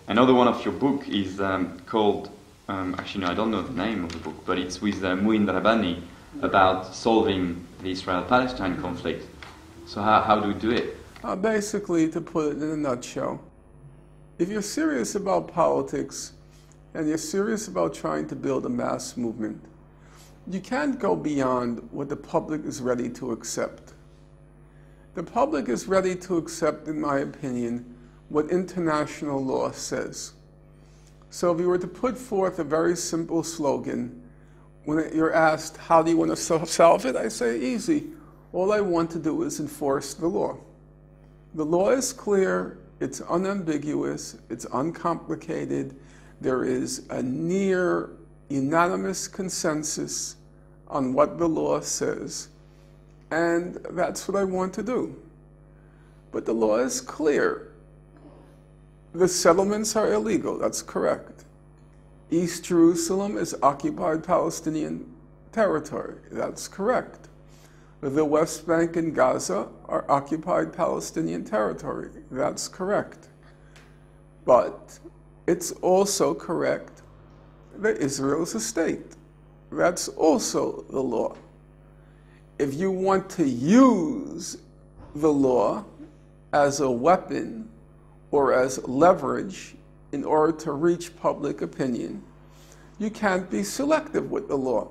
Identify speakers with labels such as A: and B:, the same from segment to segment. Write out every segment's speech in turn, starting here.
A: Another one of your book is called, actually no, I don't know the name of the book, but it's with Mouin Rabani about solving the Israel-Palestine conflict. So how do we do it?
B: Basically, to put it in a nutshell, if you're serious about politics and you're serious about trying to build a mass movement, you can't go beyond what the public is ready to accept. The public is ready to accept, in my opinion, what international law says. So if you were to put forth a very simple slogan, when you're asked, how do you want to solve it? I say, easy. All I want to do is enforce the law. The law is clear, it's unambiguous, it's uncomplicated. There is a near unanimous consensus on what the law says. And that's what I want to do. But the law is clear. The settlements are illegal, that's correct. East Jerusalem is occupied Palestinian territory, that's correct. The West Bank and Gaza are occupied Palestinian territory, that's correct. But it's also correct that Israel is a state. That's also the law. If you want to use the law as a weapon or as leverage in order to reach public opinion, you can't be selective with the law.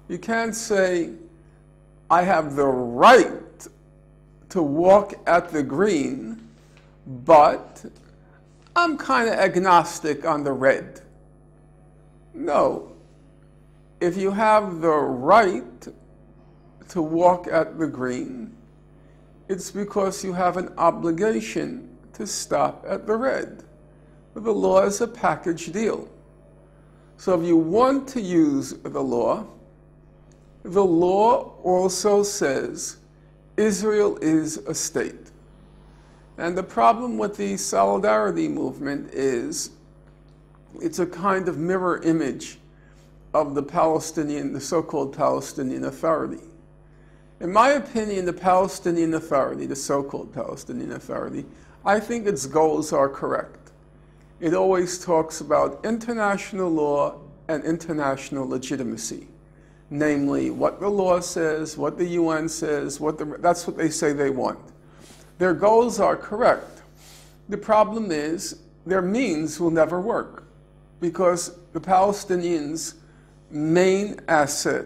B: You can't say, I have the right to walk at the green, but I'm kind of agnostic on the red. No. If you have the right to walk at the green, it's because you have an obligation to stop at the red. The law is a package deal. So if you want to use the law also says Israel is a state. And the problem with the solidarity movement is it's a kind of mirror image of the so-called Palestinian Authority. In my opinion, the Palestinian Authority, the so-called Palestinian Authority, I think its goals are correct. It always talks about international law and international legitimacy. Namely, what the law says, what the UN says, that's what they say they want. Their goals are correct. The problem is their means will never work because the Palestinians' main asset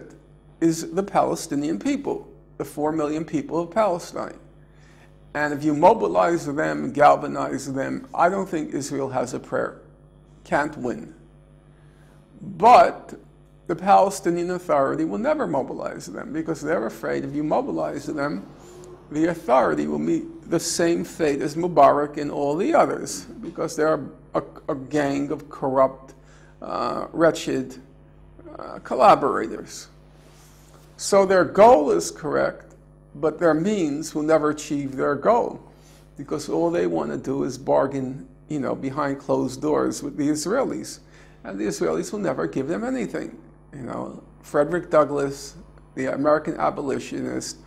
B: is the Palestinian people, the 4 million people of Palestine. And if you mobilize them, galvanize them, I don't think Israel has a prayer. Can't win. But the Palestinian Authority will never mobilize them because they're afraid if you mobilize them, the authority will meet the same fate as Mubarak and all the others because they're a gang of corrupt, wretched collaborators. So their goal is correct, but their means will never achieve their goal because all they want to do is bargain, behind closed doors with the Israelis. And the Israelis will never give them anything. Frederick Douglass, the American abolitionist,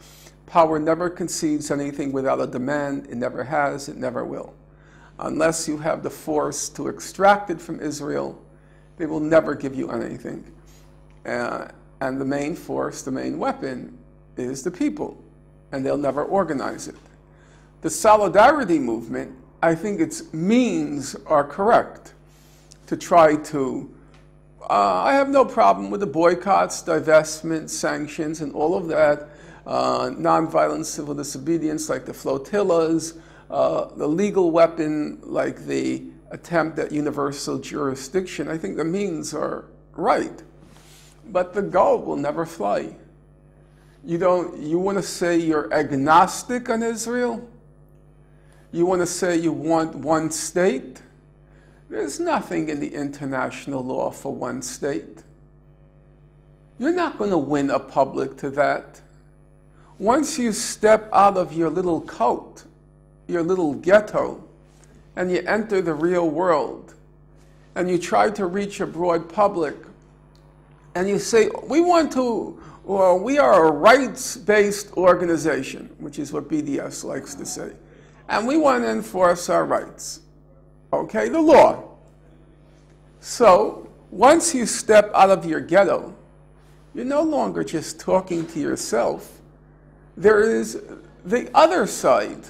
B: power never concedes anything without a demand. It never has, it never will. Unless you have the force to extract it from Israel, they will never give you anything. And the main force, the main weapon, is the people. And they'll never organize it. The solidarity movement, I think its means are correct to try to I have no problem with the boycotts, divestment, sanctions, and all of that. Nonviolent civil disobedience like the flotillas, the legal weapon like the attempt at universal jurisdiction. I think the means are right. But the goal will never fly. You want to say you're agnostic on Israel? You want to say you want one state? There's nothing in the international law for one state. You're not going to win a public to that. Once you step out of your little cult, your little ghetto, and you enter the real world, and you try to reach a broad public, and you say, we are a rights-based organization, which is what BDS likes to say, and we want to enforce our rights. Okay, the law. So once you step out of your ghetto, you're no longer just talking to yourself. There is the other side.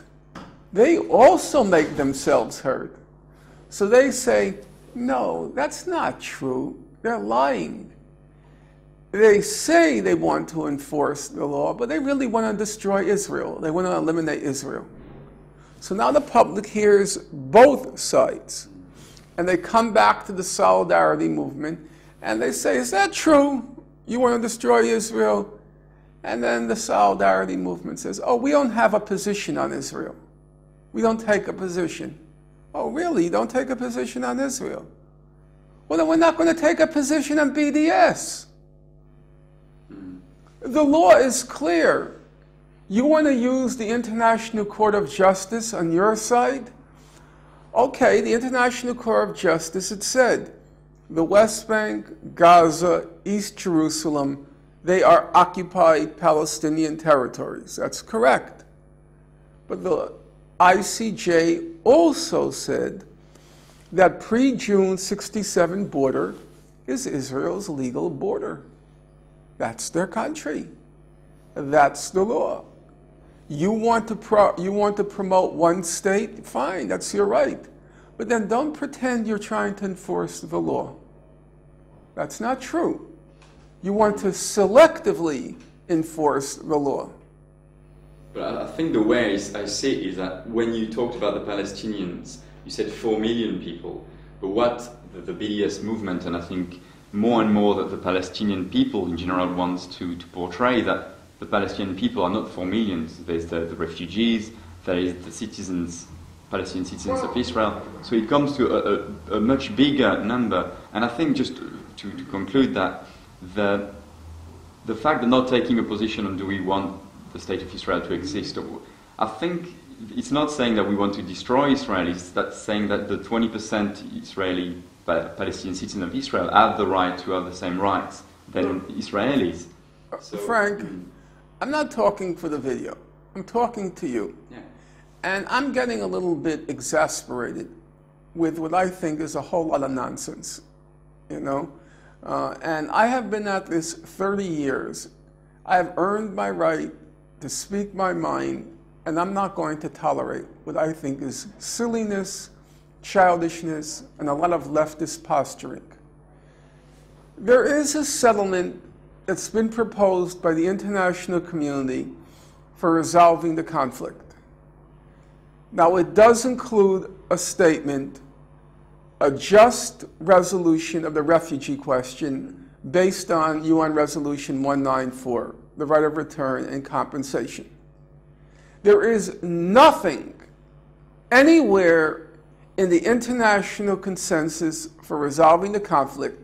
B: They also make themselves heard. So they say, no, that's not true. They're lying. They say they want to enforce the law, but they really want to destroy Israel. They want to eliminate Israel. So now the public hears both sides. And they come back to the solidarity movement, and they say, is that true? You want to destroy Israel? And then the solidarity movement says, oh, we don't have a position on Israel. We don't take a position. Oh, really? You don't take a position on Israel? Well, then we're not going to take a position on BDS. The law is clear. You want to use the International Court of Justice on your side? Okay, the International Court of Justice, it said, the West Bank, Gaza, East Jerusalem, they are occupied Palestinian territories. That's correct. But the ICJ also said that pre-June 67 border is Israel's legal border. That's their country. That's the law. You want to promote one state? Fine, that's your right. But then don't pretend you're trying to enforce the law. That's not true. You want to selectively enforce the law.
A: But I think the way I see it is that when you talked about the Palestinians, you said 4 million people. But what the BDS movement, and I think more and more that the Palestinian people in general wants to portray that the Palestinian people are not 4 million. There's the refugees, there is the citizens, Palestinian citizens of Israel. So it comes to a much bigger number. And I think just to conclude that the fact that not taking a position on do we want the state of Israel to exist, I think it's not saying that we want to destroy Israel, it's that saying that the 20% Israeli Palestinian citizens of Israel have the right to have the same rights than Israelis. So,
B: Frank, I'm not talking for the video. I'm talking to you.
A: Yeah.
B: And I'm getting a little bit exasperated with what I think is a whole lot of nonsense, you know? And I have been at this 30 years. I have earned my right to speak my mind, and I'm not going to tolerate what I think is silliness, childishness, and a lot of leftist posturing. There is a settlement that's been proposed by the international community for resolving the conflict. Now, it does include a statement, a just resolution of the refugee question based on UN Resolution 194, the right of return and compensation. There is nothing anywhere in the international consensus for resolving the conflict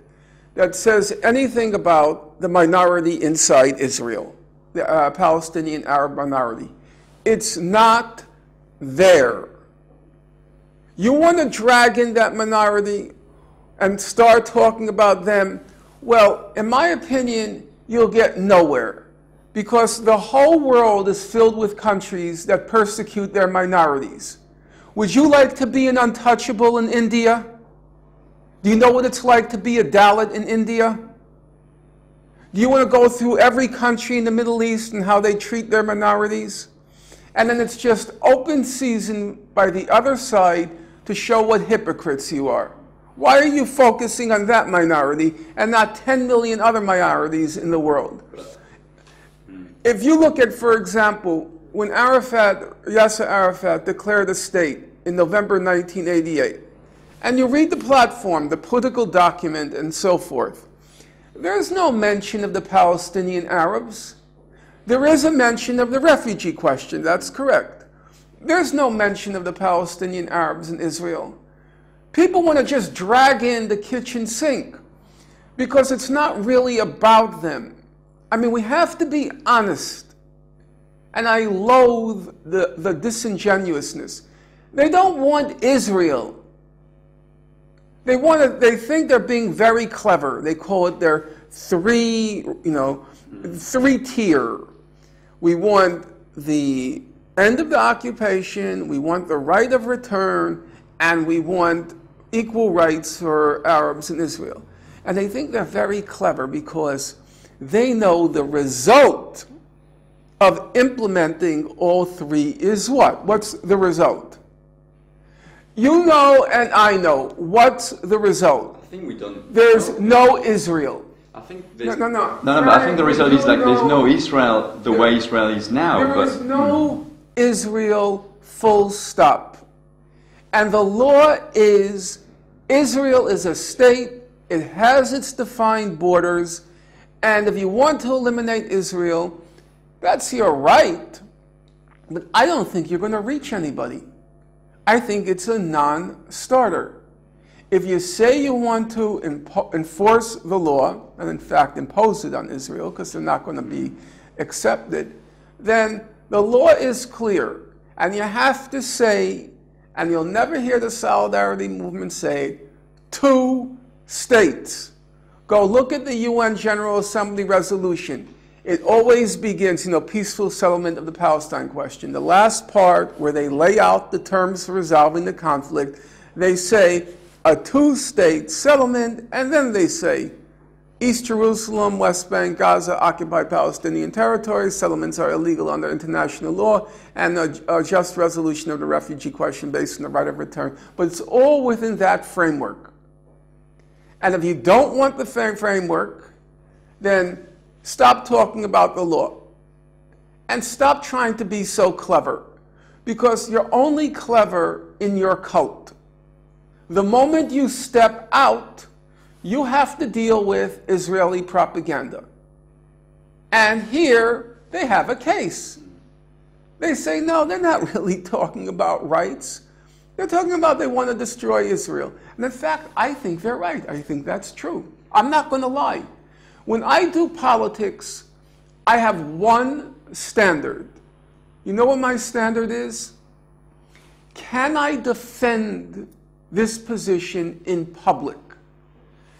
B: that says anything about the minority inside Israel, the Palestinian Arab minority. It's not there. You want to drag in that minority and start talking about them, well, in my opinion, you'll get nowhere, because the whole world is filled with countries that persecute their minorities. Would you like to be an untouchable in India? Do you know what it's like to be a Dalit in India? Do you want to go through every country in the Middle East and how they treat their minorities? And then it's just open season by the other side to show what hypocrites you are. Why are you focusing on that minority and not 10 million other minorities in the world? If you look at, for example, when Yasser Arafat declared a state in November 1988, and you read the platform, the political document, and so forth, there's no mention of the Palestinian Arabs. There is a mention of the refugee question, that's correct. There's no mention of the Palestinian Arabs in Israel. People want to just drag in the kitchen sink because it's not really about them. I mean, we have to be honest. And I loathe the disingenuousness. They don't want Israel. They think they're being very clever. They call it their three-tier. We want the end of the occupation, we want the right of return, and we want equal rights for Arabs in Israel. And they think they're very clever because they know the result of implementing all three is what? What's the result? You know and I know. What's the result?
A: I think we don't.
B: There's no Israel.
A: I think there's
B: No.
A: But I think the result is like there's no Israel the way Israel is now.
B: There is no Israel, full stop. And the law is, Israel is a state, it has its defined borders, and if you want to eliminate Israel, that's your right. But I don't think you're going to reach anybody. I think it's a non-starter. If you say you want to enforce the law, and in fact impose it on Israel, because they're not going to be accepted, then the law is clear. And you have to say, and you'll never hear the Solidarity Movement say, 2 states. Go look at the UN General Assembly resolution. It always begins, peaceful settlement of the Palestine question. The last part where they lay out the terms for resolving the conflict, they say a 2-state settlement, and then they say East Jerusalem, West Bank, Gaza, occupied Palestinian territories, settlements are illegal under international law, and a just resolution of the refugee question based on the right of return. But it's all within that framework. And if you don't want the framework, then stop talking about the law. And stop trying to be so clever. Because you're only clever in your cult. The moment you step out, you have to deal with Israeli propaganda. And here, they have a case. They say, no, they're not really talking about rights. They're talking about they want to destroy Israel. And in fact, I think they're right. I think that's true. I'm not going to lie. When I do politics, I have one standard. You know what my standard is? Can I defend this position in public?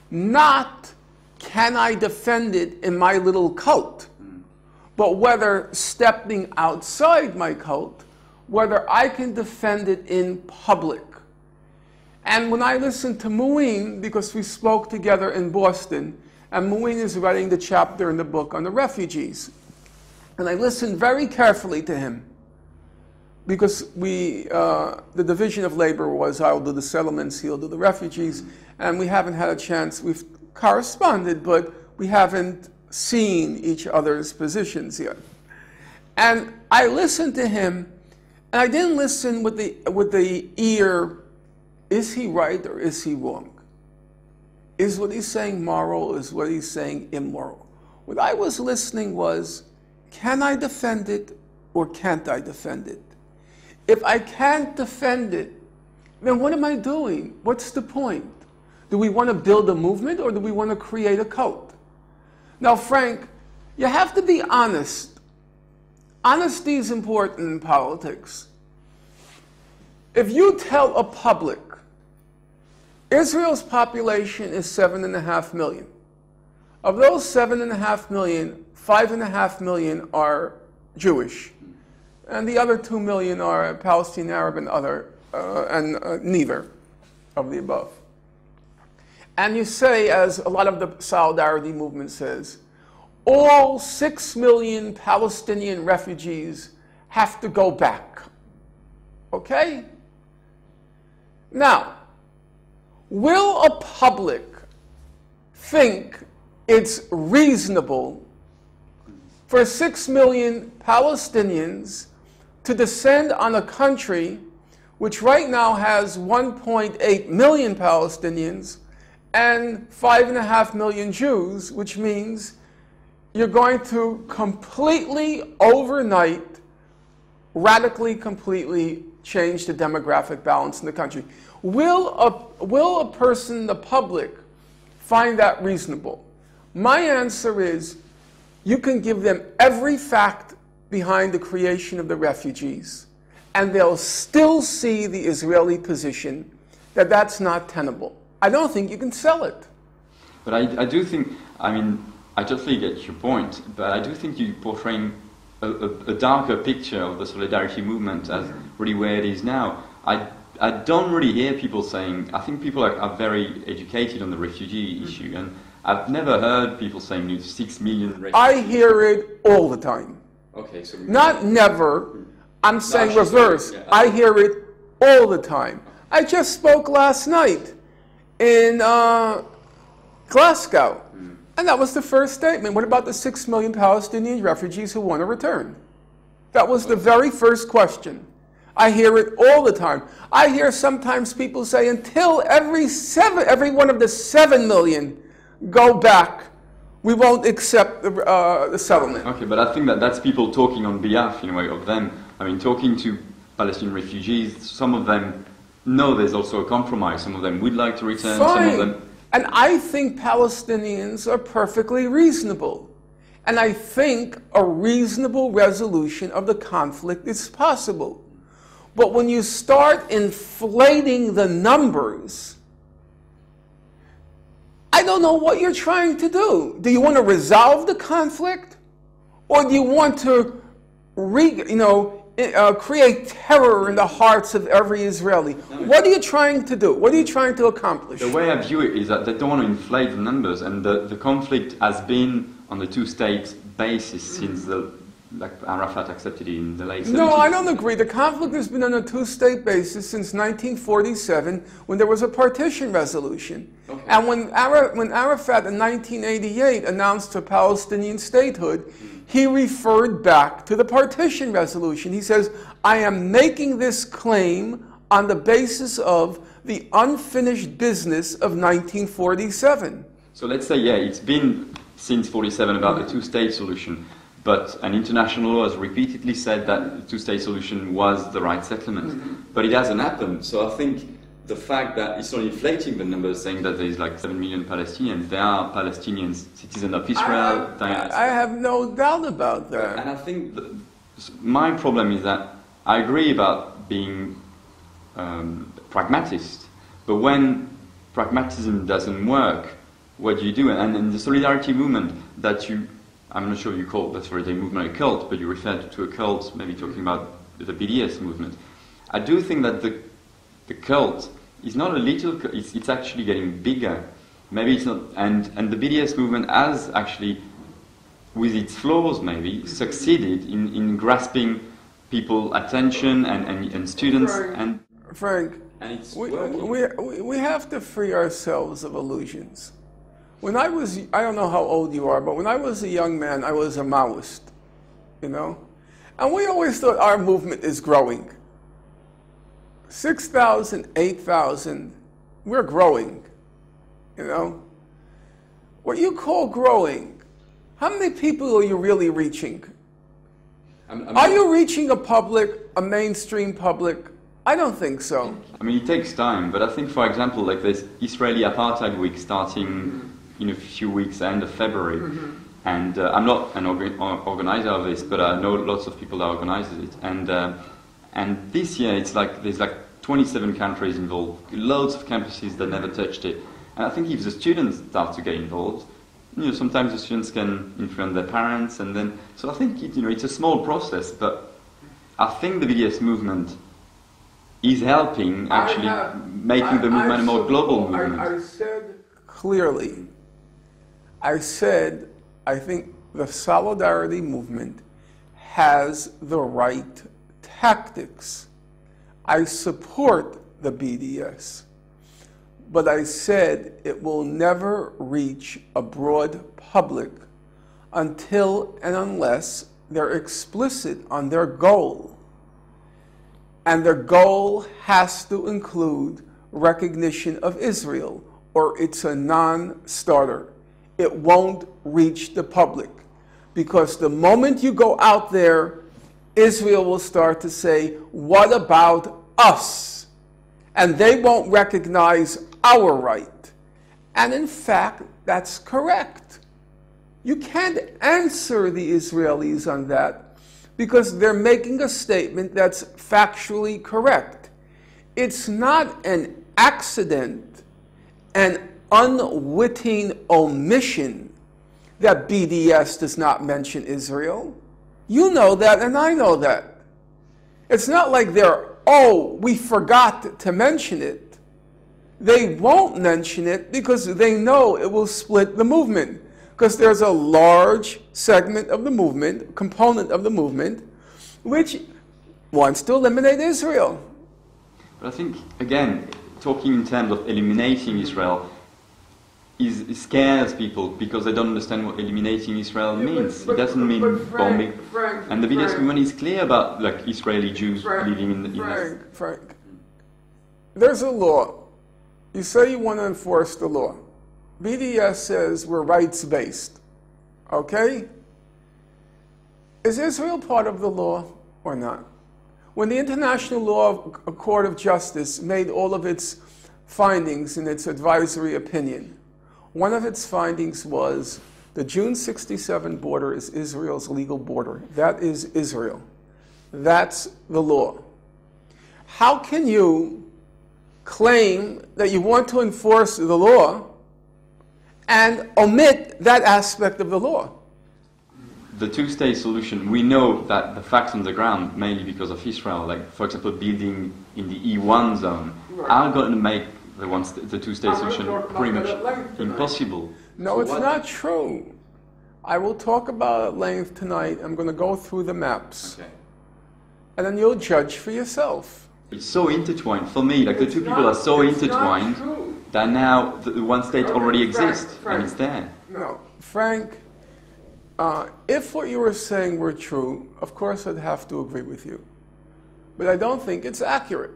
B: Not can I defend it in my little cult, but whether stepping outside my cult, whether I can defend it in public. And when I listened to Muin, because we spoke together in Boston, and Muin is writing the chapter in the book on the refugees, and I listened very carefully to him, because the division of labor was I'll do the settlements, he'll do the refugees, and we haven't had a chance. We've corresponded, but we haven't seen each other's positions yet. And I listened to him, and I didn't listen with the ear, is he right or is he wrong? Is what he's saying moral, is what he's saying immoral? What I was listening was, can I defend it or can't I defend it? If I can't defend it, then what am I doing? What's the point? Do we want to build a movement or do we want to create a cult? Now, Frank, you have to be honest. Honesty is important in politics. If you tell a public, Israel's population is 7.5 million. Of those 7.5 million, 5.5 million are Jewish. And the other 2 million are Palestinian, Arab, and other, neither of the above. And you say, as a lot of the Solidarity movement says, all 6 million Palestinian refugees have to go back. Okay? Now, will a public think it's reasonable for 6 million Palestinians to descend on a country which right now has 1.8 million Palestinians and 5.5 million Jews, which means you're going to completely, overnight, radically, completely change the demographic balance in the country. Will a person, the public, find that reasonable? My answer is, you can give them every fact behind the creation of the refugees, and they'll still see the Israeli position that that's not tenable. I don't think you can sell it.
A: But I do think, I totally get your point, but I do think you're portraying a darker picture of the solidarity movement as really where it is now. I don't really hear people saying. I think people are very educated on the refugee issue, and I've never heard people saying 6 million refugees.
B: I hear it all the time.
A: Okay, so
B: not never. I'm saying reverse.
A: Yeah.
B: I hear it all the time. I just spoke last night in Glasgow, and that was the first statement. What about the 6 million Palestinian refugees who want to return? That was the very first question. I hear it all the time. I hear sometimes people say until every one of the 7 million go back, we won't accept the settlement.
A: Okay, but I think that's people talking on behalf, in a way, of them. I mean, talking to Palestinian refugees, some of them know there's also a compromise. Some of them would like to return.
B: Fine.
A: Some of them.
B: And I think Palestinians are perfectly reasonable. And I think a reasonable resolution of the conflict is possible. But when you start inflating the numbers, I don't know what you're trying to do. Do you want to resolve the conflict? Or do you want to create terror in the hearts of every Israeli? What are you trying to do? What are you trying to accomplish?
A: The way I view it is that they don't want to inflate the numbers, and the conflict has been on the two-state basis since Arafat accepted it in the late 70s.
B: No, I don't agree. The conflict has been on a two-state basis since 1947, when there was a partition resolution. Okay. And when Arafat in 1988 announced a Palestinian statehood, he referred back to the partition resolution. He says, I am making this claim on the basis of the unfinished business of 1947.
A: So let's say, it's been since 47 about the two-state solution. But an international law has repeatedly said that the two-state solution was the right settlement. But it hasn't happened. So I think the fact that it's not inflating the numbers, saying that there's 7 million Palestinians, they are Palestinians, citizens of Israel.
B: I have no doubt about that.
A: And I think my problem is that I agree about being pragmatist, but when pragmatism doesn't work, what do you do? And in the solidarity movement that I'm not sure you call the solidarity movement a cult, but you referred to a cult, maybe talking about the BDS movement. I do think that the cult is not a little, it's actually getting bigger. Maybe it's not, and the BDS movement has actually, with its flaws maybe, succeeded in grasping people's attention and students.
B: Frank,
A: and it's
B: we have to free ourselves of illusions. When I don't know how old you are, but when I was a young man, I was a Maoist, And we always thought our movement is growing. 6,000, 8,000, we're growing, What you call growing, how many people are you really reaching? Are you reaching a mainstream public? I don't think so.
A: I mean, it takes time, but I think, for example, there's Israeli Apartheid Week starting in a few weeks, end of February. And I'm not an organizer of this, but I know lots of people that organize it. And this year, there's 27 countries involved, loads of campuses that never touched it. And I think if the students start to get involved, sometimes the students can influence their parents, and then. So I think it's a small process, but I think the BDS movement is helping actually making the movement a more global movement.
B: I said clearly. I said, I think the solidarity movement has the right tactics. I support the BDS, but I said it will never reach a broad public until and unless they're explicit on their goal. And their goal has to include recognition of Israel, or it's a non-starter. It won't reach the public, because the moment you go out there, Israel will start to say, what about us? And they won't recognize our right. And in fact, that's correct. You can't answer the Israelis on that, because they're making a statement that's factually correct. It's not an accident, an unwitting omission that BDS does not mention Israel. You know that, and I know that. It's not like they're oh, we forgot to mention it. They won't mention it because they know it will split the movement. Because there's a large segment of the movement, component of the movement, which wants to eliminate Israel.
A: But I think, again, talking in terms of eliminating Israel scares people because they don't understand what eliminating Israel means. It doesn't mean bombing. And the BDS movement is clear about like Israeli Jews living in the...
B: Frank, there's a law. You say you want to enforce the law. BDS says we're rights-based. Okay? Is Israel part of the law or not? When the International Law Court of Justice made all of its findings in its advisory opinion, one of its findings was the June 67 border is Israel's legal border. That is Israel. That's the law. How can you claim that you want to enforce the law and omit that aspect of the law?
A: The two-state solution, we know that the facts on the ground, mainly because of Israel, like, for example, building in the E1 zone, are going to make the two-state solution pretty much impossible.
B: No, it's not true. I will talk about it at length tonight. I'm going to go through the maps.
A: Okay.
B: And then you'll judge for yourself.
A: It's so intertwined. For me, like, the two people are so intertwined that now the one state already exists, and it's there.
B: No, Frank, if what you were saying were true, of course I'd have to agree with you. But I don't think it's accurate.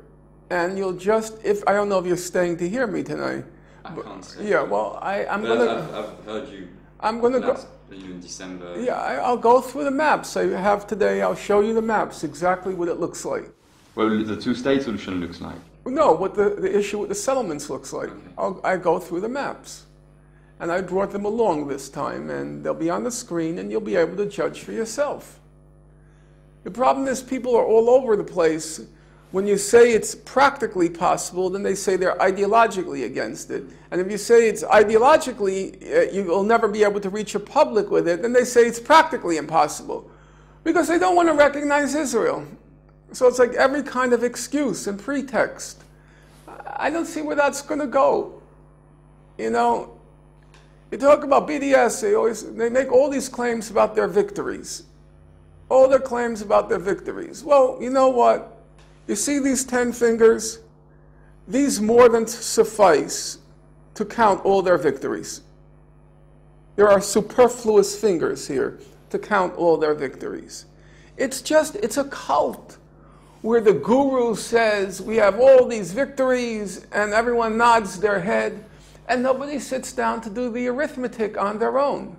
B: And you'll just, I don't know if you're staying to hear me tonight.
A: I can't say.
B: Yeah, well, I'm going to...
A: I've heard you.
B: I'm going to go...
A: You in December.
B: Yeah, I'll go through the maps I have today. I'll show you the maps, exactly what it looks like.
A: Well, the two-state solution looks like.
B: No, what the issue with the settlements looks like. Okay. I go through the maps. And I brought them along this time, and they'll be on the screen, and you'll be able to judge for yourself. The problem is people are all over the place. When you say it's practically possible, then they say they're ideologically against it. And if you say it's ideologically, you will never be able to reach a public with it, then they say it's practically impossible. Because they don't want to recognize Israel. So it's like every kind of excuse and pretext. I don't see where that's going to go. You know, you talk about BDS, they make all these claims about their victories. All their claims about their victories. Well, you know what? You see these 10 fingers? These more than suffice to count all their victories. There are superfluous fingers here to count all their victories. It's a cult where the guru says we have all these victories and everyone nods their head and nobody sits down to do the arithmetic on their own.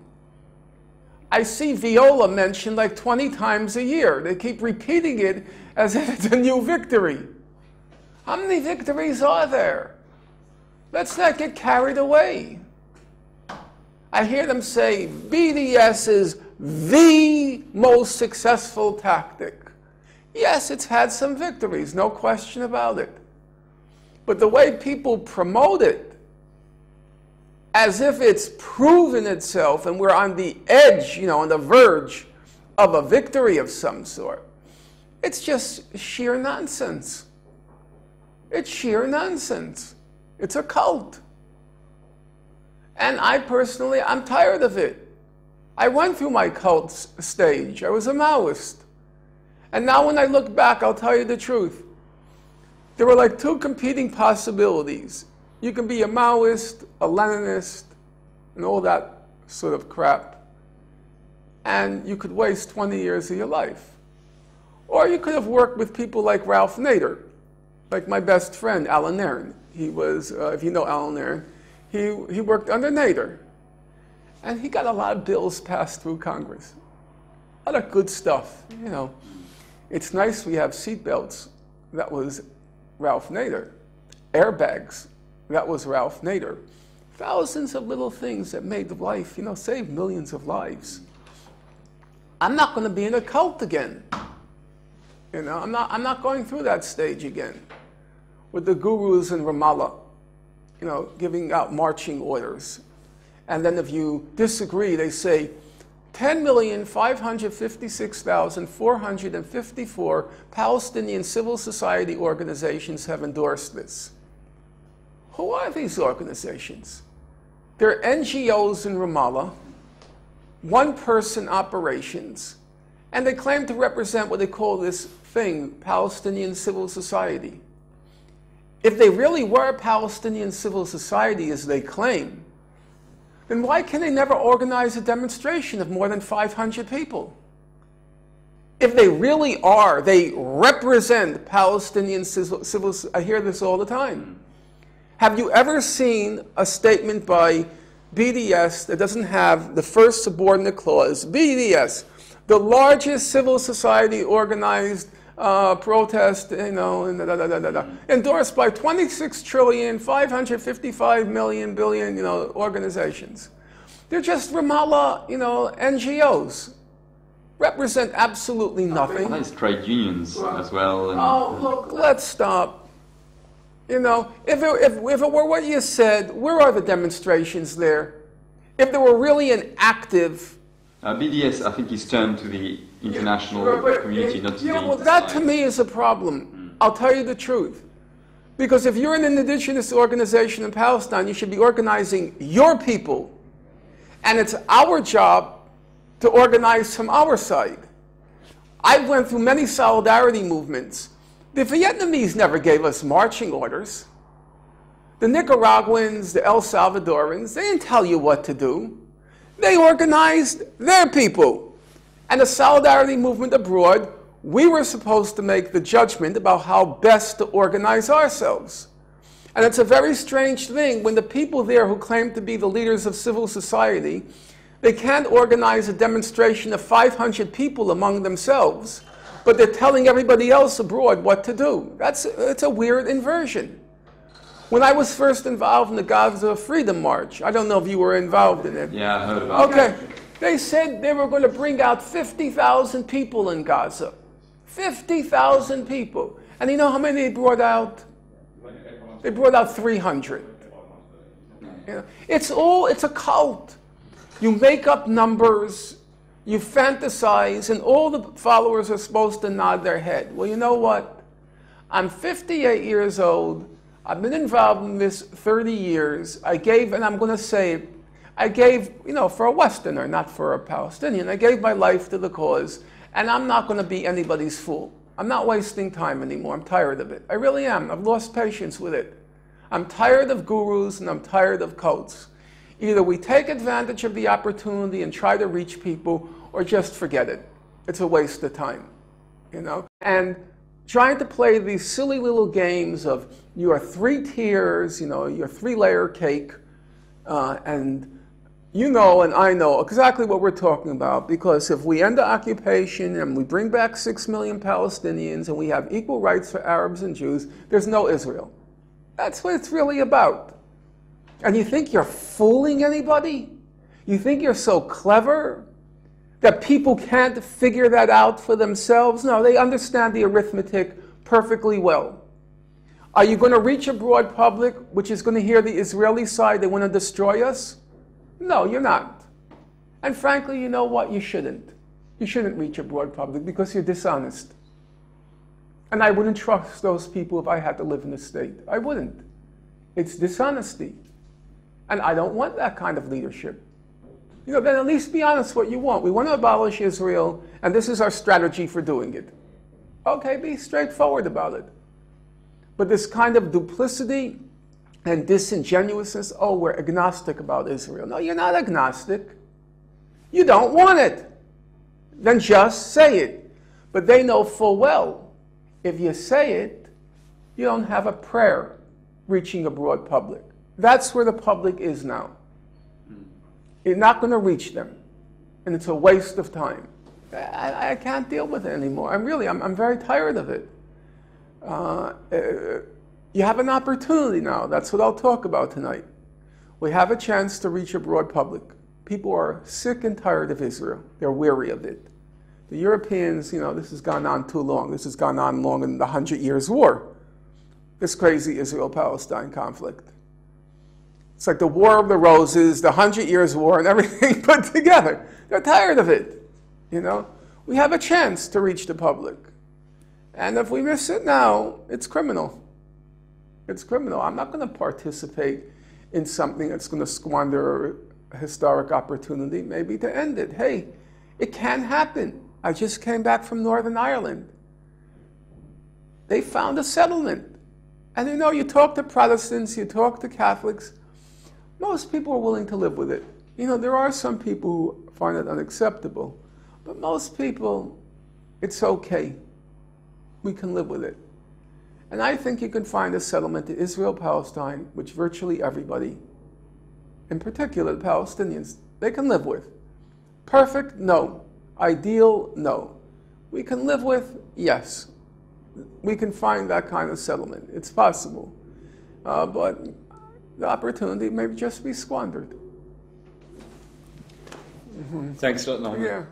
B: I see viola mentioned like 20 times a year. They keep repeating it as if it's a new victory. How many victories are there? Let's not get carried away. I hear them say BDS is the most successful tactic. Yes, it's had some victories, no question about it. But the way people promote it, as if it's proven itself and we're on the edge, on the verge of a victory of some sort, it's just sheer nonsense. It's sheer nonsense. It's a cult. And I personally, I'm tired of it. I went through my cult stage. I was a Maoist. And now when I look back, I'll tell you the truth. There were like two competing possibilities. You can be a Maoist, a Leninist, and all that sort of crap. And you could waste 20 years of your life. Or you could have worked with people like Ralph Nader, like my best friend, Alan Nairn. He was, if you know Alan Nairn, he worked under Nader. And he got a lot of bills passed through Congress. A lot of good stuff, It's nice we have seatbelts. That was Ralph Nader. Airbags. That was Ralph Nader. Thousands of little things that made life, save millions of lives. I'm not going to be in a cult again. I'm not going through that stage again with the gurus in Ramallah, giving out marching orders. And then if you disagree, they say, 10,556,454 Palestinian civil society organizations have endorsed this. Who are these organizations? They're NGOs in Ramallah, one-person operations, and they claim to represent what they call this thing, Palestinian civil society. If they really were Palestinian civil society, as they claim, then why can they never organize a demonstration of more than 500 people? If they really are, they represent Palestinian civil, I hear this all the time. Have you ever seen a statement by BDS that doesn't have the first subordinate clause? BDS, the largest civil society organized protest, endorsed by 26,555,000,000,000,000,000, organizations. They're just Ramallah, NGOs. Represent absolutely nothing.
A: There's trade unions as well.
B: Oh, look, let's stop. If it were what you said, where are the demonstrations there? If there were really an active...
A: BDS, I think, is turned to the international community, not to the...
B: well, that to me is a problem. I'll tell you the truth. Because if you're an indigenous organization in Palestine, you should be organizing your people. And it's our job to organize from our side. I went through many solidarity movements. The Vietnamese never gave us marching orders. The Nicaraguans, the El Salvadorans, they didn't tell you what to do. They organized their people. And the solidarity movement abroad, we were supposed to make the judgment about how best to organize ourselves. And it's a very strange thing when the people there who claim to be the leaders of civil society, they can't organize a demonstration of 500 people among themselves, but they're telling everybody else abroad what to do. It's a weird inversion. When I was first involved in the Gaza Freedom March, I don't know if you were involved in it.
A: Yeah, I heard about it.
B: Okay. They said they were going to bring out 50,000 people in Gaza. 50,000 people. And you know how many they brought out? They brought out 300. It's a cult. You make up numbers, you fantasize, and all the followers are supposed to nod their head. Well, you know what? I'm 58 years old. I've been involved in this 30 years. I gave, and I'm going to say it, I gave, for a Westerner, not for a Palestinian, I gave my life to the cause, and I'm not going to be anybody's fool. I'm not wasting time anymore. I'm tired of it. I really am. I've lost patience with it. I'm tired of gurus, and I'm tired of cults. Either we take advantage of the opportunity and try to reach people, or just forget it. It's a waste of time, And trying to play these silly little games of your 3 tiers, your 3-layer cake, and you know and I know exactly what we're talking about, because if we end the occupation and we bring back 6 million Palestinians and we have equal rights for Arabs and Jews, there's no Israel. That's what it's really about. And you think you're fooling anybody? You think you're so clever that people can't figure that out for themselves? No, they understand the arithmetic perfectly well. Are you going to reach a broad public which is going to hear the Israeli side, they want to destroy us? No, you're not. And frankly, you know what? You shouldn't. You shouldn't reach a broad public because you're dishonest. And I wouldn't trust those people if I had to live in the state. I wouldn't. It's dishonesty. And I don't want that kind of leadership. Then at least be honest what you want. We want to abolish Israel, and this is our strategy for doing it. Okay, be straightforward about it. But this kind of duplicity and disingenuousness, oh, we're agnostic about Israel. No, you're not agnostic. You don't want it. Then just say it. But they know full well, if you say it, you don't have a prayer reaching a broad public. That's where the public is now. You're not going to reach them. And it's a waste of time. I can't deal with it anymore. I'm very tired of it. You have an opportunity now. That's what I'll talk about tonight. We have a chance to reach a broad public. People are sick and tired of Israel. They're weary of it. The Europeans, this has gone on too long. This has gone on longer than the 100 Years' War. This crazy Israel-Palestine conflict. It's like the War of the Roses, the 100 Years' War, and everything put together. They're tired of it. You know, we have a chance to reach the public. And if we miss it now, it's criminal. It's criminal. I'm not going to participate in something that's going to squander a historic opportunity, maybe to end it. Hey, it can happen. I just came back from Northern Ireland. They found a settlement. And you know, you talk to Protestants, you talk to Catholics, most people are willing to live with it. You know, there are some people who find it unacceptable, but most people, it's okay. We can live with it. And I think you can find a settlement to Israel-Palestine, which virtually everybody, in particular the Palestinians, they can live with. Perfect? No. Ideal? No. We can live with? Yes. We can find that kind of settlement. It's possible. But the opportunity may just be squandered.
A: Thanks a lot, Norman.
B: Yeah.